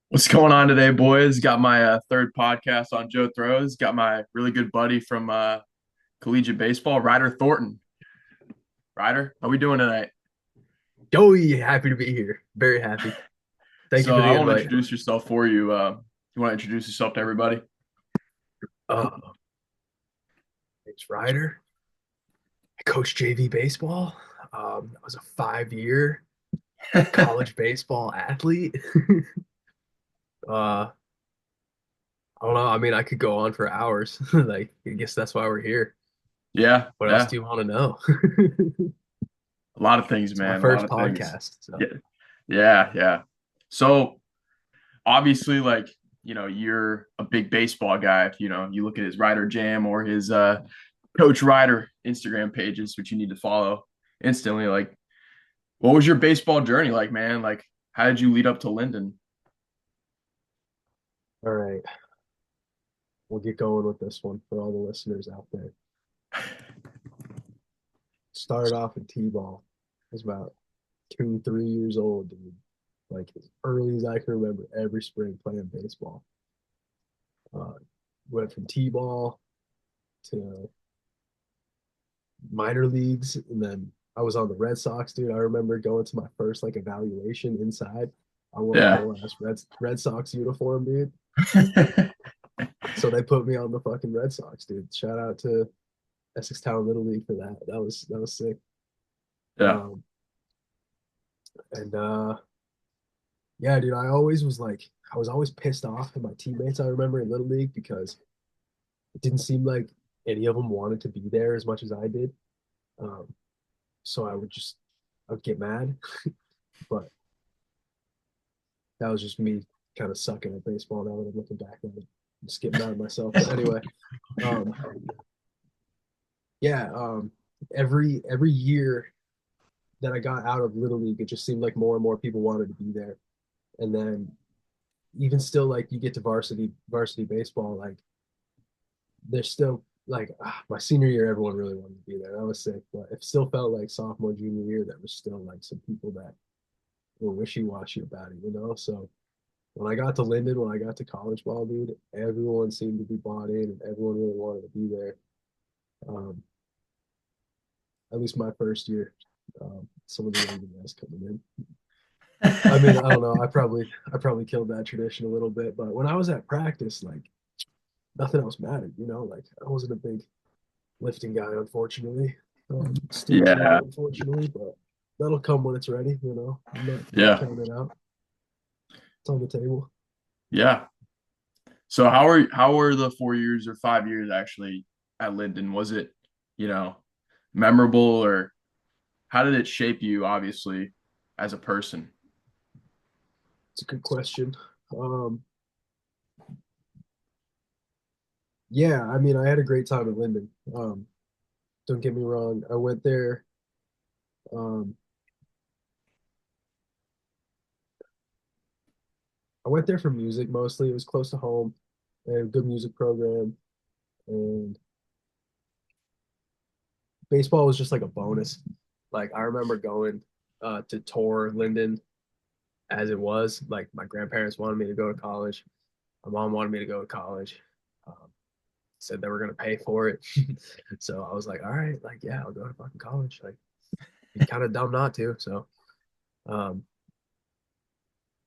What's going on today, boys? Got my third podcast on Joe Throws. Got my really good buddy from collegiate baseball, Ryder Thornton. Ryder, how we doing tonight? Joey, happy to be here. Very happy. Thank you So for I the want to invite. introduce yourself for you. You want to introduce yourself to everybody? Uh, it's Ryder. I coach JV baseball. I was a 5-year college baseball athlete. uh, I don't know. I mean, I could go on for hours. Like, I guess that's why we're here. Yeah, What else yeah. do you want to know? A lot of things, It's my man. A lot first of things. podcast. So, Yeah, yeah, yeah. So obviously, like, you're a big baseball guy. If you look at his Ryder Jam or his Coach Ryder Instagram pages, which you need to follow instantly. Like, what was your baseball journey like, man? Like, how did you lead up to Linden? all right, we'll get going with this one for all the listeners out there. Started off in T-ball. I was about 2, 3 years old, dude. Like as early as I can remember, every spring playing baseball. Uh, Went from T-ball to minor leagues, and then I was on the Red Sox, dude. I remember going to my first like evaluation inside. I wore a Yeah. whole ass Red Sox uniform, dude. So they put me on the fucking Red Sox, dude. Shout out to Essex Town Little League for that. That was sick. Yeah. Um, and Yeah, dude, I was always pissed off at my teammates. I remember in Little League because it didn't seem like any of them wanted to be there as much as I did. Um, so I would get mad, but that was just me kind of sucking at baseball now that I'm looking back at it. I'm just getting mad at myself. But anyway, um, yeah, every year that I got out of Little League, it just seemed like more and more people wanted to be there. And then even still, like you get to varsity baseball, like there's still like my senior year, everyone really wanted to be there. That was sick, but it still felt like sophomore, junior year, there was still like some people that were wishy washy about it, you know? So when I got to Linden, when I got to college ball, dude, everyone seemed to be bought in and everyone really wanted to be there. Um, at least my first year. Some of the younger guys coming in. I mean, I don't know. I probably killed that tradition a little bit, but when I was at practice, like nothing else mattered, you know. Like I wasn't a big lifting guy, unfortunately. Still isn't, Yeah. unfortunately, but that'll come when it's ready. You know, I'm not Yeah. counting it out. It's on the table. Yeah. So how were the 4 years or 5 years actually at Linden? Was it, you know, memorable, or how did it shape you, obviously, as a person? It's a good question. Um, yeah, I mean, I had a great time at Linden. Don't get me wrong. Um, I went there for music mostly. It was close to home. They had a good music program, and baseball was just like a bonus. Like I remember going to tour Linden as it was. Like my grandparents wanted me to go to college. My mom wanted me to go to college. Said they were gonna pay for it. So I was like, all right, like yeah, I'll go to fucking college. Like be kind of dumb not to. So um,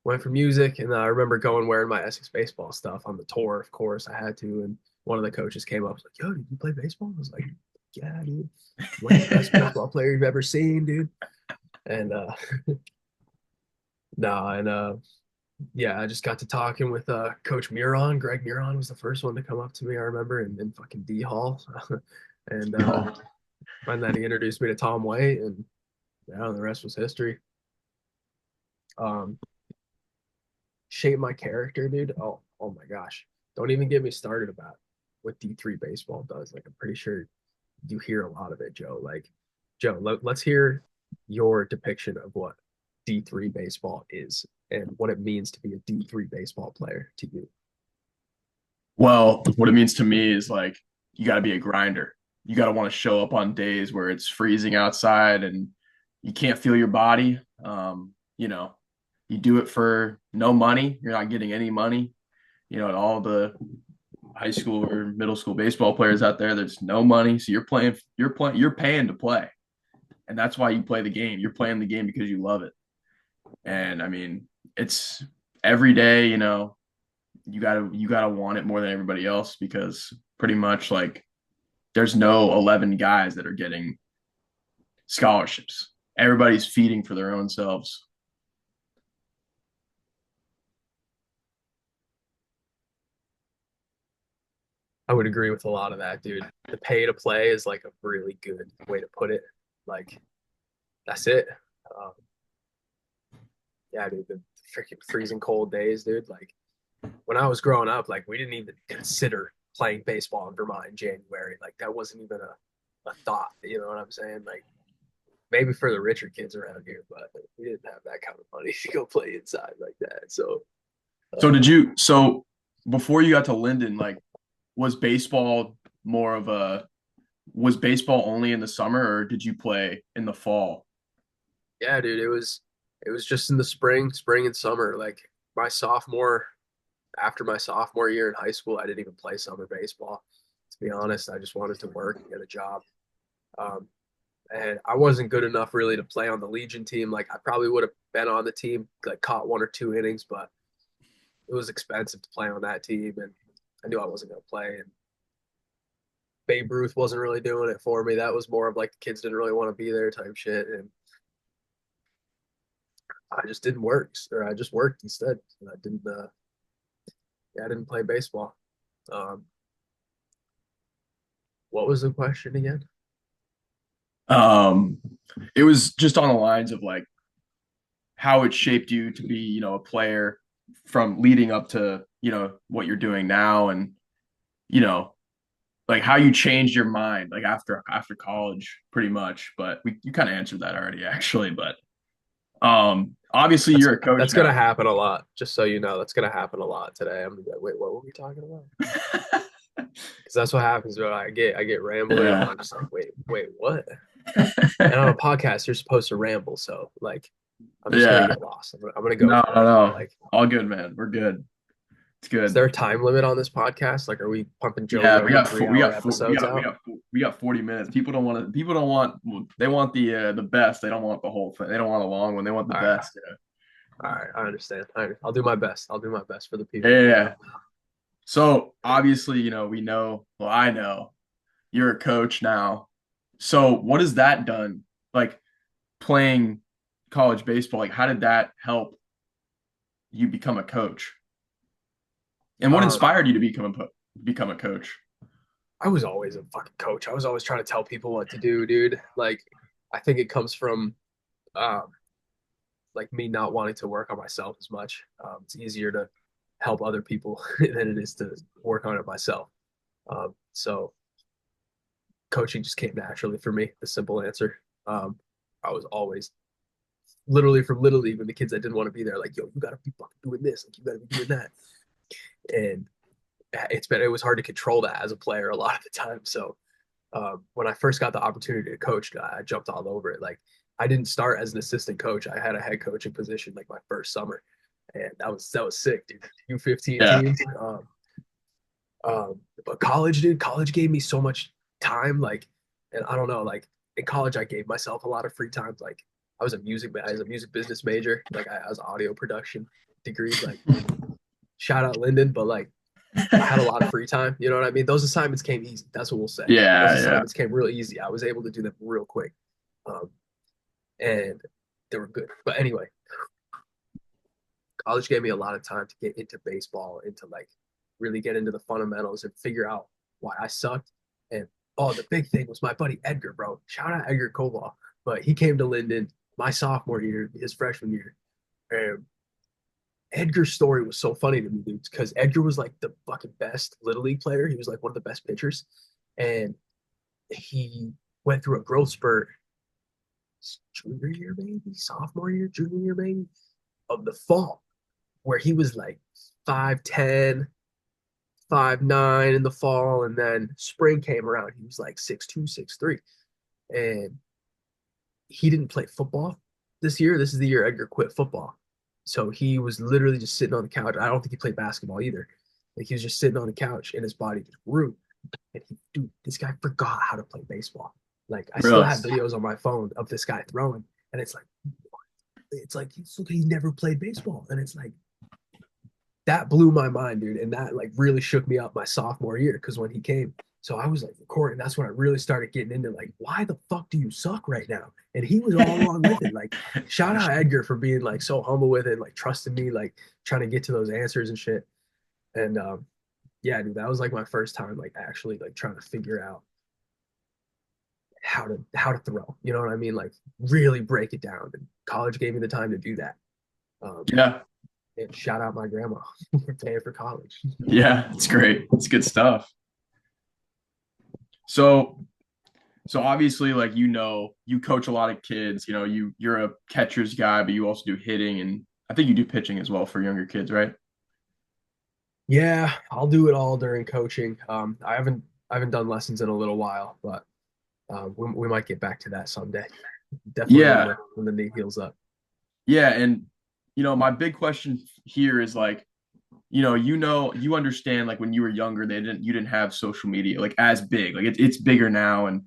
went for music, and I remember going wearing my Essex baseball stuff on the tour. Of course, I had to. And one of the coaches came up, was like, "Yo, did you play baseball?" I was like, "Yeah, dude. I'm like the best baseball player you've ever seen, dude." And no, and yeah, I just got to talking with Coach Muron. Greg Muron was the first one to come up to me, I remember, in fucking D Hall. And Oh, and then he introduced me to Tom White, and yeah, the rest was history. Um, Shaped my character, dude. Oh my gosh. Don't even get me started about what D3 baseball does. Like, I'm pretty sure you hear a lot of it, Joe. Like, Joe, let's hear your depiction of what D3 baseball is and what it means to be a D3 baseball player to you. well, what it means to me is like you got to be a grinder. You got to want to show up on days where it's freezing outside and you can't feel your body. You know, You do it for no money. You're not getting any money. All the high school or middle school baseball players out there, there's no money. So you're paying to play. And that's why you play the game. You're playing the game because you love it. And I mean, it's every day, you gotta want it more than everybody else because pretty much like there's no 11 guys that are getting scholarships. Everybody's feeding for their own selves. I would agree with a lot of that, dude. The pay to play is like a really good way to put it. Like that's it. Um, yeah, dude, the freaking freezing cold days, dude. Like when I was growing up, like we didn't even consider playing baseball in Vermont in January. Like that wasn't even a thought. You know what I'm saying? Like maybe for the richer kids around here, but we didn't have that kind of money to go play inside like that. So So um, before you got to Linden, like was baseball more of a was baseball only in the summer or did you play in the fall? yeah, dude, it was just in the spring and summer. Like my sophomore after my sophomore year in high school, I didn't even play summer baseball. To be honest, I just wanted to work and get a job. Um, and I wasn't good enough really to play on the Legion team. Like I probably would have been on the team, like caught 1 or 2 innings, but it was expensive to play on that team, and I knew I wasn't going to play. And Babe Ruth wasn't really doing it for me. That was more of like the kids didn't really want to be there type shit, and I just didn't work, or I just worked instead. And I didn't, yeah, I didn't play baseball. Um, what was the question again? Um, it was just on the lines of like how it shaped you to be, a player from leading up to, what you're doing now and, you know, like how you changed your mind like after college pretty much. But you kind of answered that already actually, but obviously That's you're a coach that's gonna now. happen a lot. Just so you know, that's gonna happen a lot today. I'm gonna be like, wait, what were we talking about? Because that's what happens. Bro. I get rambling, and Yeah. I'm just like, wait, what? And on a podcast, you're supposed to ramble, so like, I'm just gonna Yeah. get lost. I'm gonna go No, for no, it. no. Like, All good, man. We're good. It's is good. there a time limit on this podcast? Like, are we pumping Joe Yeah, we Rogan got three four, we hour got four, episodes out? we got 40 minutes. People don't want they want the best. They don't want the whole thing. They don't want a long one. They want the All right, best. all right, I understand. I'll do my best. I'll do my best for the Yeah. people. Yeah, yeah. So obviously, well, I know you're a coach now. So what has that done? Like playing college baseball, like how did that help you become a coach? And what Um, inspired you to become a coach? I was always a fucking coach. I was always trying to tell people what to do, dude. Like, I think it comes from um, like me not wanting to work on myself as much. It's easier to help other people than it is to work on it myself. So coaching just came naturally for me. The simple answer. Um, I was always literally from little league when the kids that didn't want to be there, like, yo, you gotta be fucking doing this, like you gotta be doing that. And it was hard to control that as a player a lot of the time. So when I first got the opportunity to coach, I jumped all over it. Like I didn't start as an assistant coach. I had a head coaching position like my first summer, and that was sick, dude. U15 Yeah. teams. But college, dude, college gave me so much time. Like, and I don't know, like in college, I gave myself a lot of free time. Like I was a music business major. Like I was audio production degree. Like shout out Linden, but like I had a lot of free time. You know what I mean? Those assignments came easy. That's what we'll say. Those Yeah, yeah. assignments came real easy. I was able to do them real quick, um, and they were good. But anyway, college gave me a lot of time to get into baseball, into like really get into the fundamentals and figure out why I sucked. And oh, the big thing was my buddy Edgar, bro. Shout out Edgar Koval. But he came to Linden my sophomore year, his freshman year, and Edgar's story was so funny to me, dude, because Edgar was like the fucking best little league player. He was like one of the best pitchers, and he went through a growth spurt junior year, maybe sophomore year, junior year, maybe of the fall, where he was like 5'10", 5'9" in the fall, and then spring came around. He was like 6'2", 6'3", and he didn't play football this year. This is the year Edgar quit football. So he was literally just sitting on the couch. I don't think he played basketball either. Like he was just sitting on the couch and his body just grew. And dude, this guy forgot how to play baseball. Like I still Really? have videos on my phone of this guy throwing, and it's like he's never played baseball, and it's like that blew my mind, dude, and that like really shook me up my sophomore year because when he came, so I was like recording. That's when I really started getting into like, why the fuck do you suck right now? And he was all along with it. Like, shout out Edgar for being like so humble with it, like trusting me, like trying to get to those answers and shit. And yeah, dude, that was like my first time like actually like trying to figure out how to throw. You know what I mean? Like really break it down. And college gave me the time to do that. Um, Yeah. and shout out my grandma for paying for college. Yeah. It's great. It's good stuff. So so obviously like you coach a lot of kids, you're a catcher's guy, but you also do hitting and I think you do pitching as well for younger kids, right? Yeah, I'll do it all during coaching. I haven't done lessons in a little while, but we might get back to that someday. Definitely when Yeah. the knee heals up. Yeah, and my big question here is like, you understand like when you were younger, you didn't have social media like as big. Like it's bigger now. And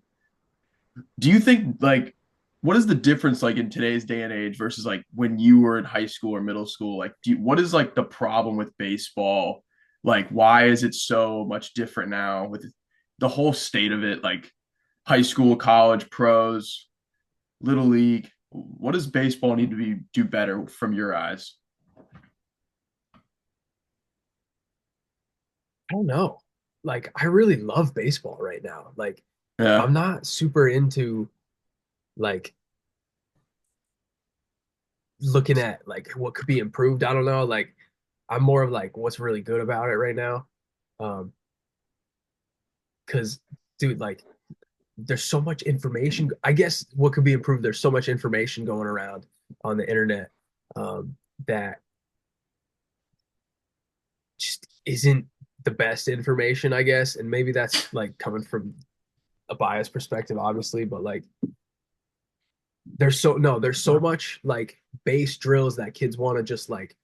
do you think like what is the difference like in today's day and age versus like when you were in high school or middle school? Like what is like the problem with baseball? Like why is it so much different now with the whole state of it, like high school, college, pros, little league? What does baseball need to do better from your eyes? I don't know. Like I really love baseball right now. Like Yeah. I'm not super into like looking at like what could be improved. I don't know. Like I'm more of like what's really good about it right now. Um, because dude, like there's so much information. I guess what could be improved, there's so much information going around on the internet that just isn't the best information, I guess. And maybe that's like coming from a biased perspective, obviously, but like there's so no, there's so much like base drills that kids want to just like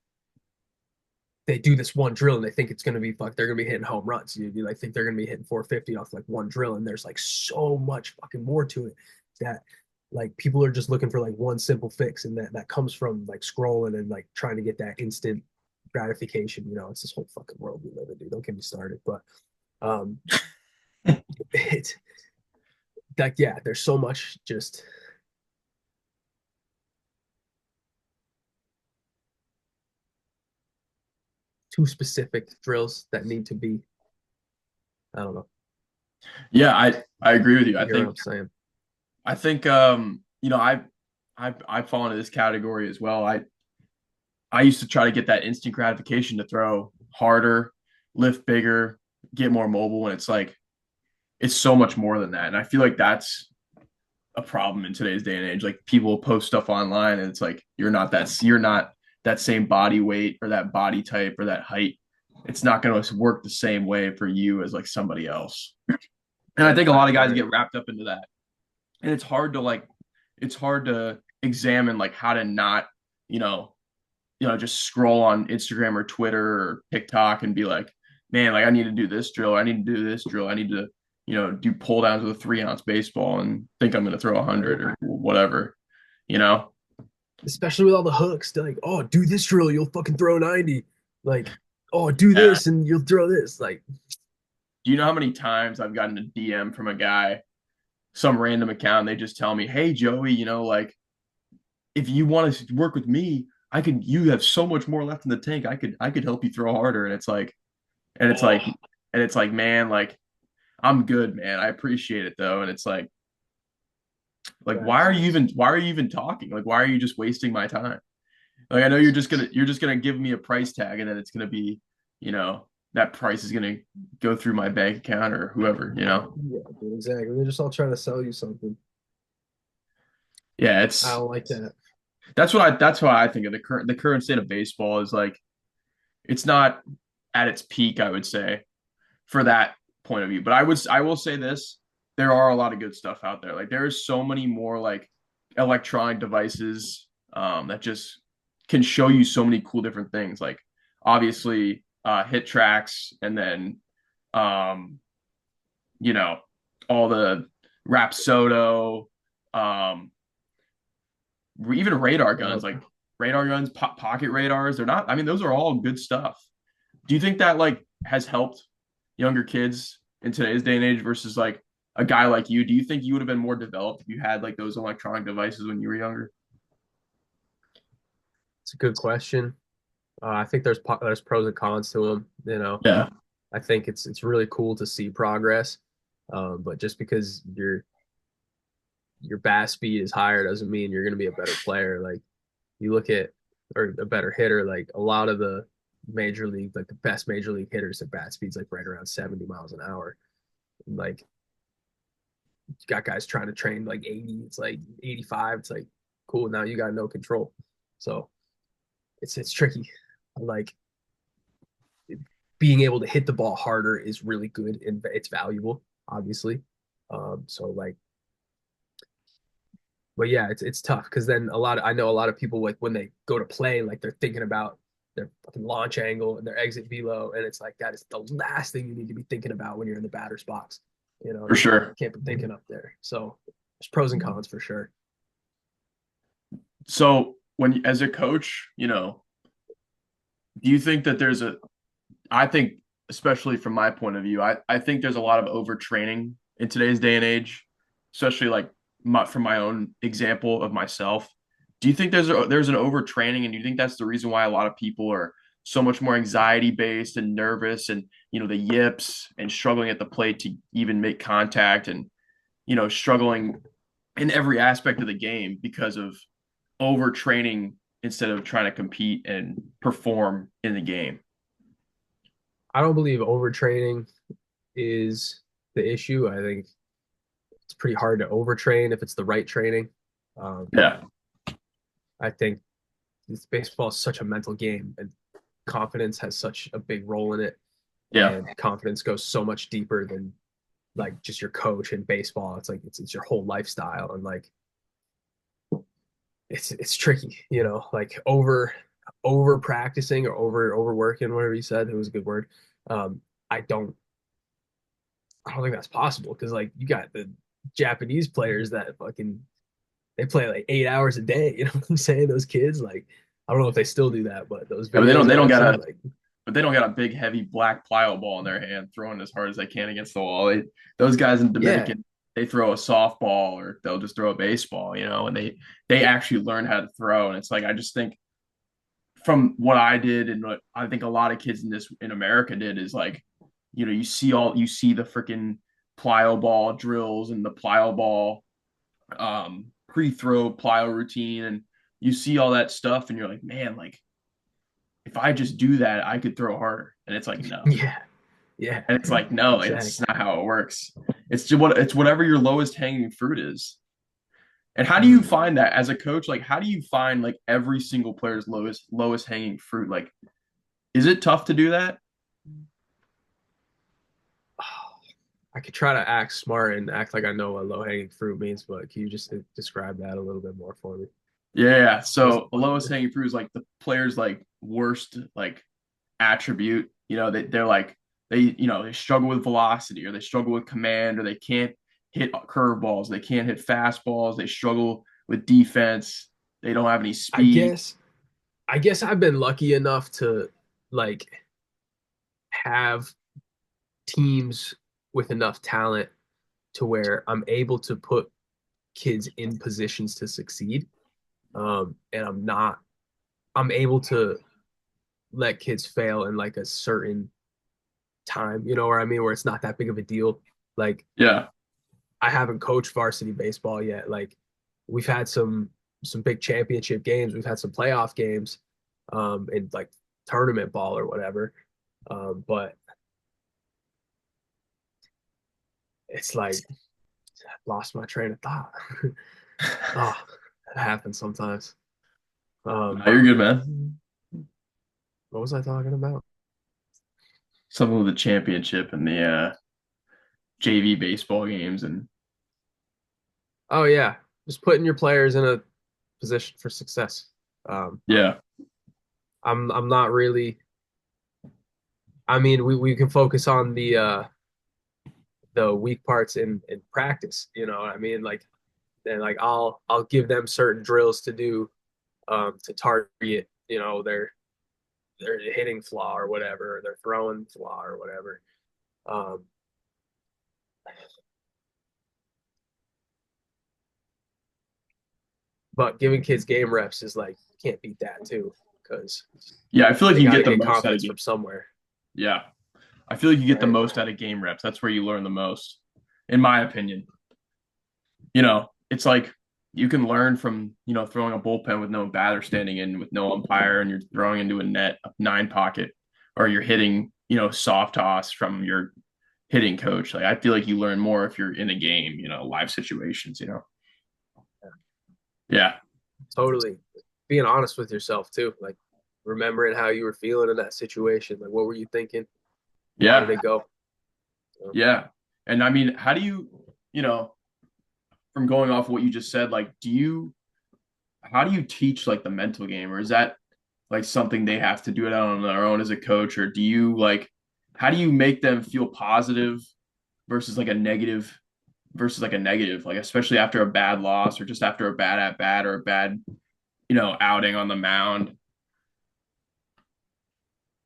they do this one drill and they think it's gonna be like they're gonna be hitting home runs. You like think they're gonna be hitting 450 off like one drill, and there's like so much fucking more to it that like people are just looking for like one simple fix, and that comes from like scrolling and like trying to get that instant gratification. It's this whole fucking world we live in, dude. Don't get me started, but um, it's like yeah, there's so much just too specific drills that need to be. I don't know. Yeah, I agree with you. You I hear what think I'm saying? I think I fall into this category as well. I used to try to get that instant gratification to throw harder, lift bigger, get more mobile, and it's like it's so much more than that. And I feel like that's a problem in today's day and age. Like people post stuff online and it's like you're not that same body weight or that body type or that height. It's not going to work the same way for you as like somebody else. And I Yeah, think a lot of guys right. get wrapped up into that. And it's hard to examine like how to not, you know, just scroll on Instagram or Twitter or TikTok and be like, man, like I need to do this drill, I need to do this drill, I need to, do pull downs with a 3 ounce baseball and think I'm going to throw 100 Right. or whatever, you know? Especially with all the hooks. They're like, oh, do this drill, you'll fucking throw 90. Like, oh, do Yeah. this and you'll throw this. Like, Do you know how many times I've gotten a DM from a guy, some random account, and they just tell me, hey, Joey, like if you want to work with me, you have so much more left in the tank. I could help you throw harder. And it's like, oh, and it's like, man, like I'm good, man. I appreciate it though. And it's like facts. why are you even talking? Like why are you just wasting my time? Like I know you're just gonna give me a price tag and then it's gonna be, you know, that price is gonna go through my bank account or whoever. Yeah, dude, exactly. They're just all trying to sell you something. Yeah, I it's don't like that. that's why I think of the current state of baseball is like it's not at its peak, I would say, for that point of view. But I will say this, there are a lot of good stuff out there. Like there is so many more like electronic devices that just can show you so many cool different things. Like obviously hit tracks and then um, you know, all the Rapsodo, um, even radar guns, Yep. like radar guns, pocket radars. They're not, I mean, those are all good stuff. Do you think that like has helped younger kids in today's day and age versus like a guy like you? Do you think you would have been more developed if you had like those electronic devices when you were younger? It's a good question. I think there's pros and cons to them. Yeah, I think it's really cool to see progress, but just because your bat speed is higher doesn't mean you're going to be a better player. Like you look at or a better hitter. Like a lot of the major league, like the best major league hitters, their bat speed's like right around 70 miles an hour. And like you got guys trying to train like 80, it's like 85. It's like cool. Now you got no control. So it's tricky. Like being able to hit the ball harder is really good and it's valuable, obviously. So like, but yeah, it's tough because then I know a lot of people like when they go to play, like they're thinking about their fucking launch angle and their exit velo, and it's like that is the last thing you need to be thinking about when you're in the batter's box. for You sure. can't be thinking up there. So there's pros and cons for sure. So when as a coach, do you think that I think, especially from my point of view, I think there's a lot of overtraining in today's day and age, especially like from my own example of myself. Do you think there's an overtraining, and do you think that's the reason why a lot of people are so much more anxiety based and nervous, and the yips and struggling at the plate to even make contact, and struggling in every aspect of the game because of overtraining instead of trying to compete and perform in the game? I don't believe overtraining is the issue. I think it's pretty hard to overtrain if it's the right training. Um, Yeah. I think this baseball is such a mental game, and confidence has such a big role in it. Yeah. And confidence goes so much deeper than like just your coach in baseball. It's like it's your whole lifestyle, and like it's tricky, like over practicing or overworking, whatever you said. It was a good word. Um, I don't I don't think that's possible because like you got the Japanese players that fucking they play like 8 hours a day. You know what I'm saying? Those kids, like, I don't know if they still do that, but those Yeah, but they videos don't they that don't I've got seen, a like, but they don't got a big heavy black plyo ball in their hand throwing as hard as they can against the wall. Those guys in yeah, Dominican, they throw a softball or they'll just throw a baseball, and they actually learn how to throw. And it's like I just think from what I did and what I think a lot of kids in America did is like, you see the freaking plyo ball drills and the plyo ball pre-throw plyo routine, and you see all that stuff and you're like, man, like if I just do that, I could throw harder. And it's like, no. yeah, yeah, And it's like, no, it's exactly. not how it works. It's whatever your lowest hanging fruit is. And how do you Mm. find that as a coach? Like, how do you find like every single player's lowest hanging fruit? Like, is it tough to do that? I could try to act smart and act like I know what low hanging fruit means, but can you just describe that a little bit more for me? Yeah. What's So the lowest hanging fruit is like the player's like worst like attribute. They're like they struggle with velocity, or they struggle with command, or they can't hit curveballs, they can't hit fastballs, they struggle with defense, they don't have any I speed. guess I guess I've been lucky enough to like have teams with enough talent to where I'm able to put kids in positions to succeed. And I'm able to let kids fail in like a certain time, you know what I mean? Where it's not that big of a deal. Like Yeah. I haven't coached varsity baseball yet. Like we've had some big championship games, we've had some playoff games, and like tournament ball or whatever. But it's like I lost my train of thought. Oh, that happens sometimes. No, Um, you're good, man. what was I talking about? Something with the championship and the JV baseball games, and Oh yeah, just putting your players in a position for success. Um, yeah. I'm not really. I mean, we can focus on the weak parts in practice. You know what I mean? Like, then like I'll give them certain drills to do to target, their hitting flaw or whatever, or their throwing flaw or whatever. Um, but giving kids game reps is like can't beat that too, because Yeah, I feel like they you got get to the get most out of confidence game. from somewhere, Yeah, I feel like you get the right? most out of game reps. That's where you learn the most, in my opinion. It's like you can learn from, throwing a bullpen with no batter standing in with no umpire and you're throwing into a net, a nine pocket, or you're hitting, soft toss from your hitting coach. Like I feel like you learn more if you're in a game, live situations. Yeah. Totally. Being honest with yourself too, like remembering how you were feeling in that situation, like what were you thinking? How did Yeah. it go? So, Yeah. And I mean, how do you know, from going off what you just said, like, how do you teach like the mental game, or is that like something they have to do it on their own as a coach, or how do you make them feel positive versus like a negative like especially after a bad loss or just after a bad at bat or a bad, outing on the mound?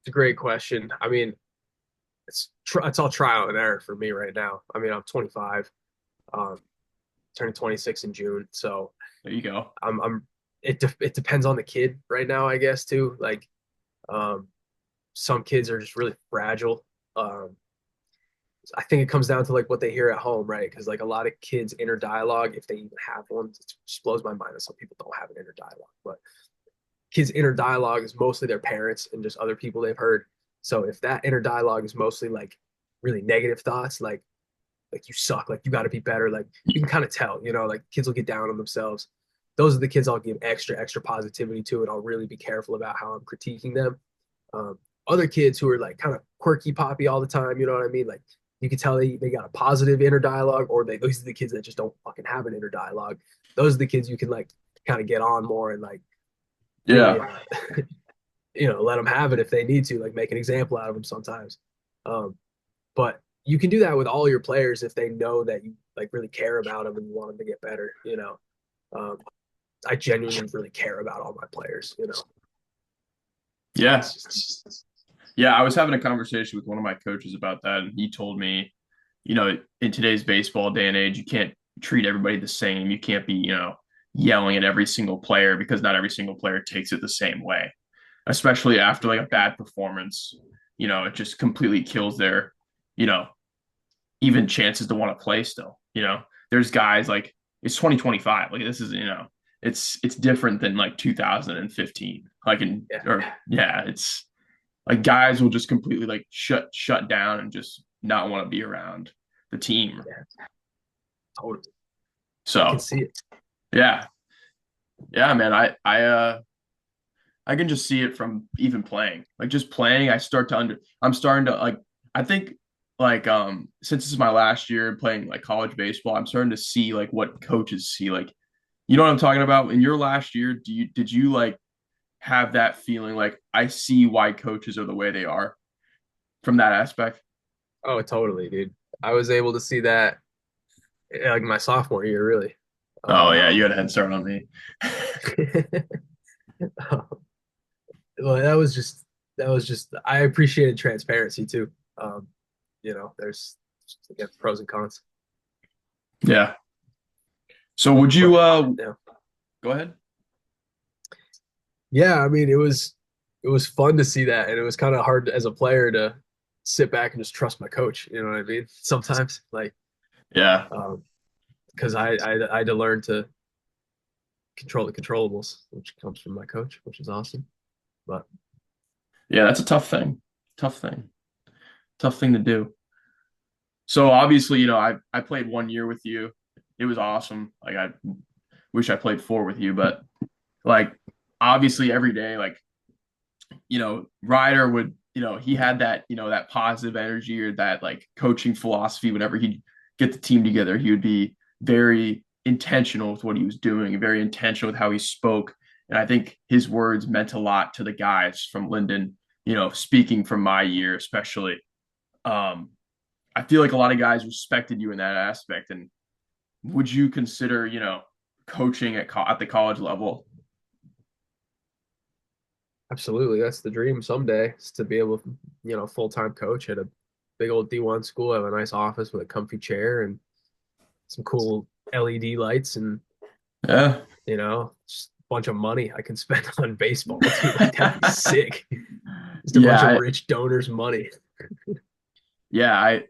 it's a great question. I mean, it's all trial and error for me right now. I mean, I'm 25, um, turning 26 in June, so There you go. I'm it depends on the kid right now, I guess too. Like, um, some kids are just really fragile. Um, I think it comes down to like what they hear at home, right? Because like a lot of kids' inner dialogue, if they even have one, it just blows my mind that some people don't have an inner dialogue. But kids' inner dialogue is mostly their parents and just other people they've heard. So if that inner dialogue is mostly like really negative thoughts, like you suck, like you got to be better, like you can kind of tell, like kids will get down on themselves. Those are the kids I'll give extra positivity to, and I'll really be careful about how I'm critiquing them. Um, Other kids who are like kind of quirky poppy all the time, you know what I mean? Like you can tell they got a positive inner dialogue, or those are the kids that just don't fucking have an inner dialogue. Those are the kids you can like kind of get on more and like really, Yeah. let them have it if they need to, like make an example out of them sometimes. Um, but you can do that with all your players if they know that you like really care about them and you want them to get better. Um, I genuinely really care about all my players. Yeah. It's just, Yeah, I was having a conversation with one of my coaches about that, and he told me, in today's baseball day and age, you can't treat everybody the same. You can't be, yelling at every single player because not every single player takes it the same way, especially after like a bad performance. It just completely kills their, you know, even chances to want to play still. There's guys like it's 2025. Like this is, it's different than like 2015. Like yeah, or yeah, it's like guys will just completely like shut down and just not want to be around the team. yeah, totally. I can So see it. yeah, yeah, man. I can just see it from even playing. Like just playing, I'm starting to like I think like since this is my last year playing like college baseball, I'm starting to see like what coaches see. Like you know what I'm talking about? In your last year, did you like have that feeling like I see why coaches are the way they are from that aspect? Oh, totally, dude. I was able to see that like my sophomore year, really. Oh Um, yeah, you had a head start on me. well, that was just I appreciated transparency too. Um, there's again pros and cons, Yeah. So would you but yeah, go ahead? yeah. I mean, it was fun to see that, and it was kind of hard as a player to sit back and just trust my coach. You know what I mean? Sometimes, like, Yeah. um, because I had to learn to control the controllables, which comes from my coach, which is awesome. But Yeah, that's a tough thing. Tough thing. Tough thing to do. So obviously, I played 1 year with you. It was awesome. Like I wish I played four with you, but like obviously every day, like, Ryder would, he had that, that positive energy or that like coaching philosophy. Whenever he'd get the team together, he would be very intentional with what he was doing, very intentional with how he spoke And I think his words meant a lot to the guys from Linden, speaking from my year, especially. Um, I feel like a lot of guys respected you in that aspect. And would you consider, coaching at the college level? Absolutely. That's the dream someday is to be able to, full-time coach at a big old D1 school, have a nice office with a comfy chair and some cool LED lights and, Yeah. just a bunch of money I can spend on baseball too. Like that'd be sick. Just a bunch of Yeah, rich donors' money. yeah, I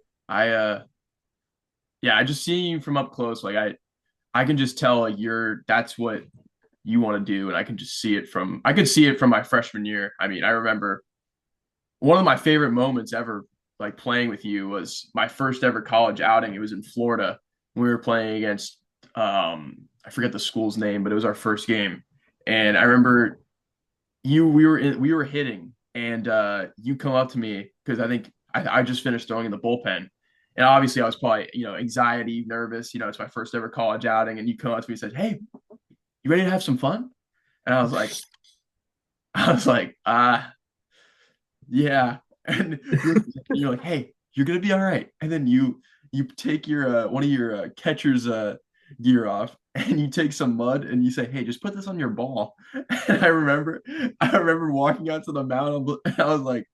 just seeing you from up close, like I can just tell like that's what you want to do, and I could see it from my freshman year. I mean, I remember one of my favorite moments ever, like playing with you, was my first ever college outing. It was in Florida. We were playing against I forget the school's name, but it was our first game, and I remember we were hitting, and you come up to me because I think I just finished throwing in the bullpen. And obviously, I was probably, anxiety, nervous. It's my first ever college outing. And you come up to me and said, "Hey, you ready to have some fun?" And I was like, yeah. And you're like, "Hey, you're gonna be all right." And then you take your one of your catcher's gear off, and you take some mud, and you say, "Hey, just put this on your ball." And I remember walking out to the mound, and I was like,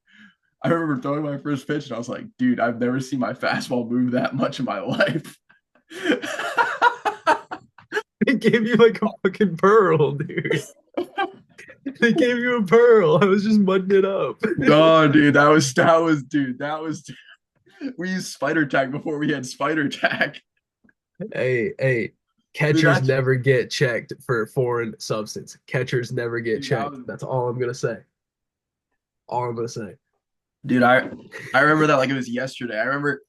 I remember throwing my first pitch, and I was like, "Dude, I've never seen my fastball move that much in my life." They gave you like a fucking pearl, dude. They gave you a pearl. I was just mudding it up. Oh, dude, dude, we used spider tag before we had spider tag. Hey, Dude, catchers never get checked for foreign substance. Catchers never get dude, that checked. was That's all I'm gonna say. All I'm gonna say. dude, I remember that like it was yesterday. I remember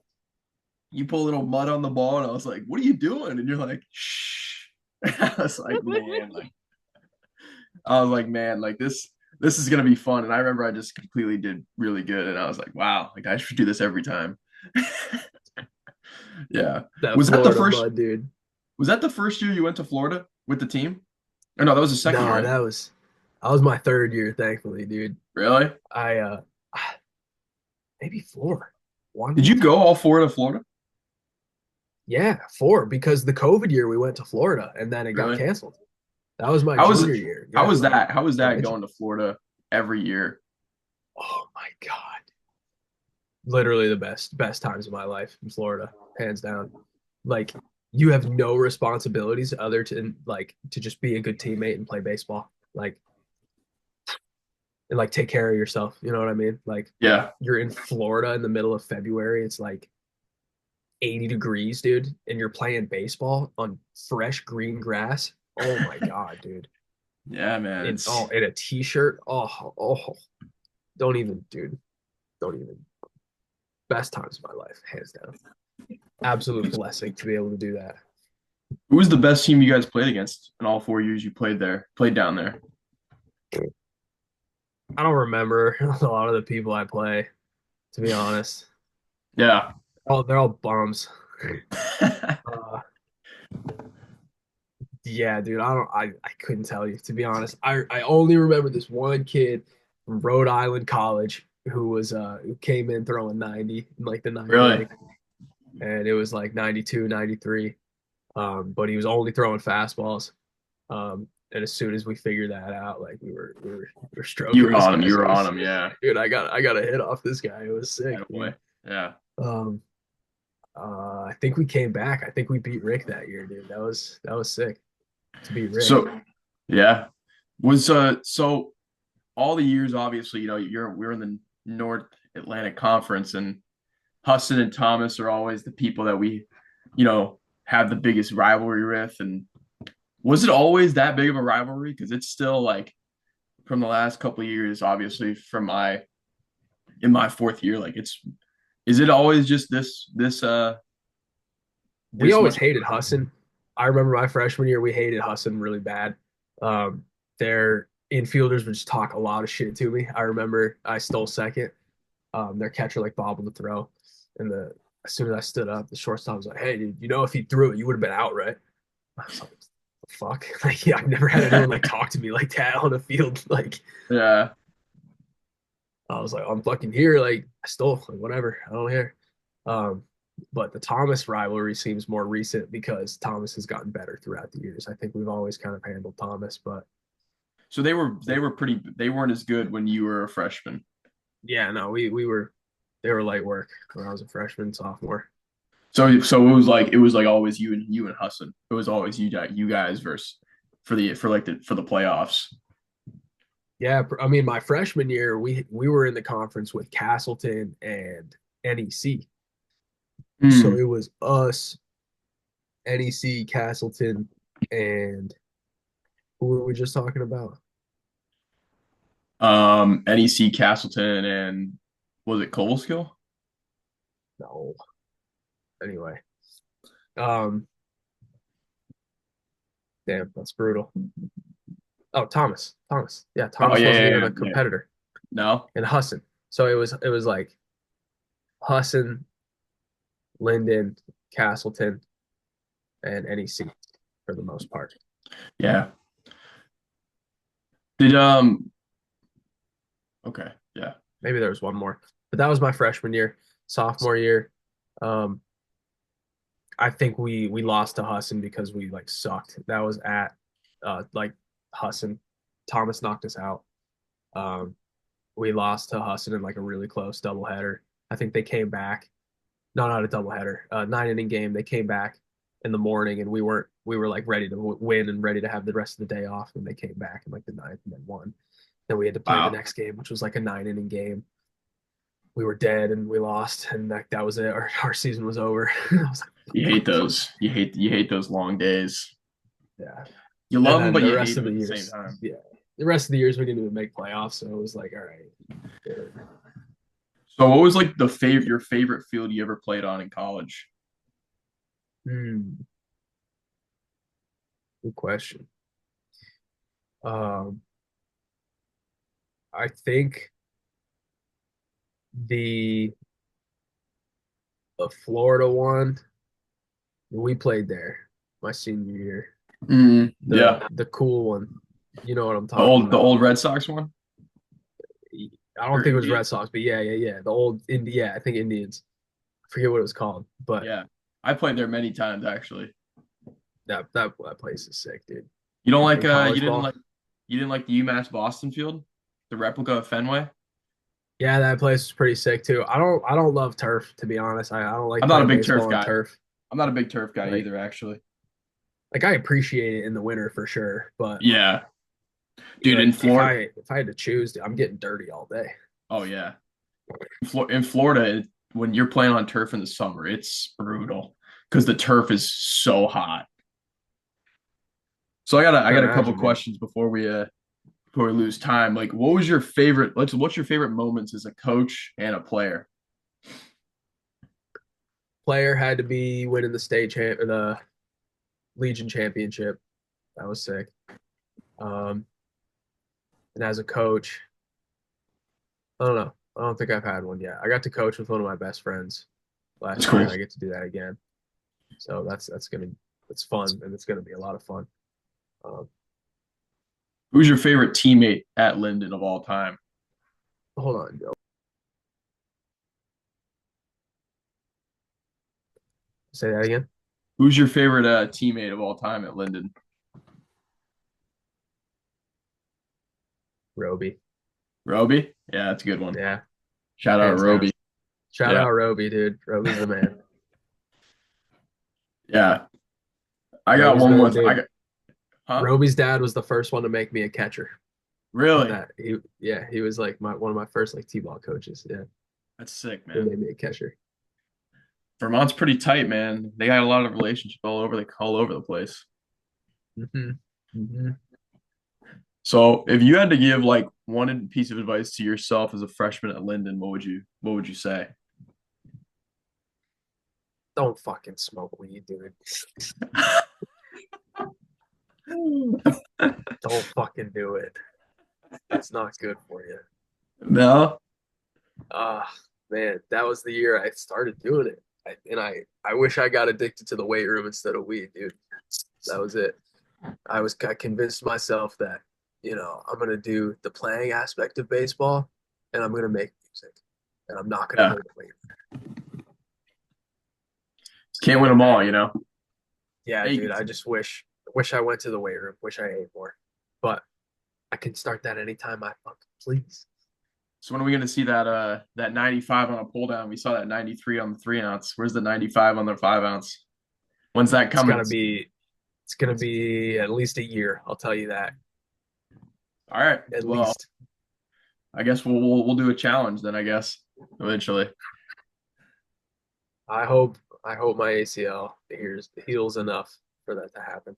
you pull a little mud on the ball, and I was like, "What are you doing?" And you're like, "Shh." I was like, man, like this is gonna be fun. And I remember I just completely did really good, and I was like, wow, like I should do this every time. Yeah. That Was that the Florida first mud, dude. was that the first year you went to Florida with the team? Or no, that was the second year, No, right? that was my third year, thankfully, dude. Really? I maybe four. Did One, you go all four to Florida? yeah, four because the COVID year we went to Florida and then it got Really? canceled. That was my How was junior year. how Yeah, was like that? How was that prevention. going to Florida every year? Oh my God. Literally the best times of my life in Florida, hands down. Like you have no responsibilities other than like to just be a good teammate and play baseball. Like and like take care of yourself. You know what I mean? Like Yeah. you're in Florida in the middle of February. It's like 80 degrees, dude, and you're playing baseball on fresh green grass. Oh my God, dude. Yeah, man. In a t-shirt. Oh, don't even, dude. Don't even. Best times of my life, hands down. Absolute blessing to be able to do that. Who was the best team you guys played against in all 4 years you played down there? I don't remember a lot of the people I play, to be honest. Yeah. Oh, they're all bums. Uh, yeah, dude. I couldn't tell you, to be honest. I only remember this one kid from Rhode Island College who came in throwing 90 in like the ninth Really? inning. And it was like 92, 93. But he was only throwing fastballs. And as soon as we figured that out, like we were You stroking were this on him. guy's You were on face. him. Yeah. Dude, I got a hit off this guy. It was sick, Right dude. away. Yeah. Um, I think we came back. I think we beat Rick that year, dude. That was sick to beat Rick. So, yeah. So all the years, obviously, we're in the North Atlantic Conference, and Huston and Thomas are always the people that we, have the biggest rivalry with. And was it always that big of a rivalry? Because it's still like from the last couple of years, obviously, in my fourth year, like is it always just We this always much? hated Husson. I remember my freshman year, we hated Husson really bad. Their infielders would just talk a lot of shit to me. I remember I stole second. Their catcher like bobbled the throw, and the as soon as I stood up, the shortstop was like, "Hey, dude, if he threw it, you would have been out, right?" I was like, "What fuck? Like, yeah, I've never had anyone like talk to me like that on the field. Like, Yeah. I was like, I'm fucking here. Like, I stole, like, whatever. I don't care. Um, but the Thomas rivalry seems more recent because Thomas has gotten better throughout the years. I think we've always kind of handled Thomas, but So they weren't as good when you were a freshman. yeah, no, we were they were light work when I was a freshman, sophomore. So it was like always you and Hassan. It was always you guys versus for the playoffs. Yeah, I mean, my freshman year, we were in the conference with Castleton and NEC. So Hmm. it was us, NEC, Castleton, and who were we just talking about? NEC Castleton and was it Coleskill? No. Anyway, um, damn, that's brutal. Oh, Thomas. Yeah, Oh Thomas yeah, wasn't yeah, even yeah, a yeah. competitor. No. And Hassan. So it was like Hassan, Linden, Castleton, and NEC for the most part. Yeah. Did okay, yeah. Maybe there was one more, but that was my freshman year. Sophomore year, um, I think we lost to Hassan because we like sucked. That was at like Hassan. Thomas knocked us out. Um, we lost to Hassan in like a really close doubleheader. I think they came back. No, not a doubleheader. 9 inning game. They came back in the morning, and we were like ready to win and ready to have the rest of the day off. And they came back in like the ninth and then won. Then we had to play the Wow. next game, which was like a 9 inning game. We were dead and we lost, and that was it. Our season was over. I was like, You hate those. You hate those long days. yeah. You And love them, then but the you rest hate of them the at the same years, time. yeah, the rest of the years we didn't even make playoffs, so it was like, all right, whatever. So what was like the favorite your favorite field you ever played on in college? Hmm, good question. Um, I think the Florida one we played there my senior year. The Yeah. the cool one, you know what I'm The talking old the about. old Red Sox one I don't or think it was Red Indians? Sox, but yeah. The old yeah, I think Indians. I forget what it was called, but Yeah. I played there many times actually. that place is sick, dude. You don't like In college ball. you didn't like the UMass Boston field? The replica of Fenway? Yeah, that place is pretty sick too. I don't love turf, to be honest. I don't like I'm not a playing big turf baseball on guy. turf. I'm not a big turf guy Like either, actually. I appreciate it in the winter for sure, but Yeah. Dude, in like Florida, if I had to choose, I'm getting dirty all day. oh yeah. In Florida, when you're playing on turf in the summer, it's brutal because the turf is so hot. So I I got a couple imagine, dude. questions before we lose time. Like, what was your favorite? What's your favorite moments as a coach and a player? Player had to be winning the or the Legion championship. That was sick. Um, and as a coach, I don't know. I don't think I've had one yet. I got to coach with one of my best friends That's last year, cool. and I get to do that again. So it's fun, and it's gonna be a lot of fun. Um, Who's your favorite teammate at Linden of all time? hold on, Joe. Say that again. Who's your favorite teammate of all time at Linden? Roby. Roby? Yeah, that's a good one. Yeah, Shout out hands Roby. down. Shout Yeah. out Roby, dude. Roby's the man. Yeah. I got Roby's one the more. I dude. got, huh? Roby's dad was the first one to make me a catcher. Really? He was like my one of my first like t-ball coaches. Yeah, That's sick, he man. made me a catcher. Vermont's pretty tight, man. They got a lot of relationships all over the place. Hmm. Hmm. So, if you had to give like one piece of advice to yourself as a freshman at Linden, what would you say? Don't fucking smoke weed, dude. Don't fucking do it. It's not good for you. No. Ah, man, that was the year I started doing it. I wish I got addicted to the weight room instead of weed, dude. That was it. I convinced myself that, I'm gonna do the playing aspect of baseball and I'm gonna make music and I'm not gonna Yeah, go to the weight room. can't win them all, you know. Yeah, Hey, dude, I just wish I went to the weight room, wish I ate more. But I can start that anytime I fucking please. so when are we gonna see that 95 on a pull down? We saw that 93 on the 3 ounce. Where's the 95 on the 5 ounce? When's that It's coming? gotta be it's gonna be at least a year, I'll tell you that. All right. At Well, least. I guess we'll do a challenge then, I guess, eventually. I hope my ACL heals enough for that to happen.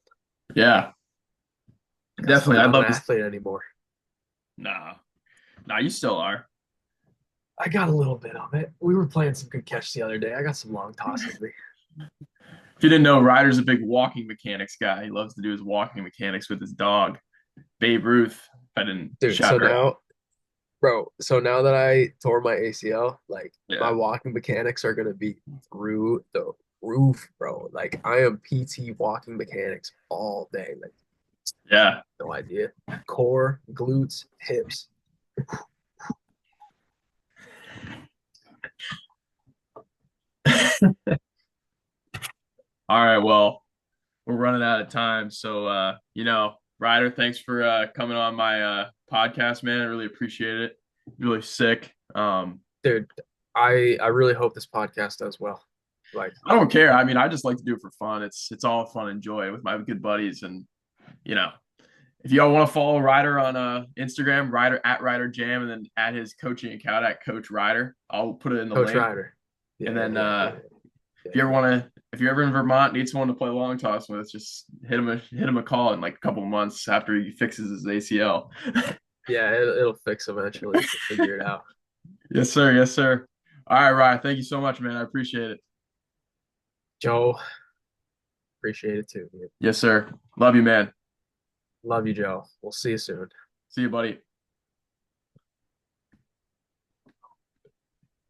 Yeah, Because I'm definitely. I'd not an love to. athlete anymore. Nah, nah, you still are. I got a little bit of it. We were playing some good catch the other day. I got some long toss in me. If you didn't know, Ryder's a big walking mechanics guy. He loves to do his walking mechanics with his dog, Babe Ruth. If I didn't Dude, shout so her out. now, bro, so now that I tore my ACL, like my Yeah, walking mechanics are gonna be through the roof, bro. Like I am PT walking mechanics all day. Like yeah. no idea. Core, glutes, hips. All right. Well, we're running out of time, so Ryder, thanks for coming on my podcast, man. I really appreciate it. Really sick. Dude, I really hope this podcast does well. Like, I don't care. I mean, I just like to do it for fun. It's all fun and joy with my good buddies, and you know, if y'all want to follow Ryder on Instagram, Ryder at Ryder Jam, and then add his coaching account at Coach Ryder. I'll put it in the Coach link. Ryder. And Yeah, then yeah, yeah, yeah, if you ever yeah. want to, if you're ever in Vermont, need someone to play long toss with, just hit him a call in like a couple of months after he fixes his ACL. Yeah, it'll fix eventually. We'll figure it out. Yes, sir. Yes, sir. All right, Ryan. Thank you so much, man. I appreciate it. Joe, appreciate it too, dude. Yes, sir. Love you, man. Love you, Joe. We'll see you soon. See you, buddy.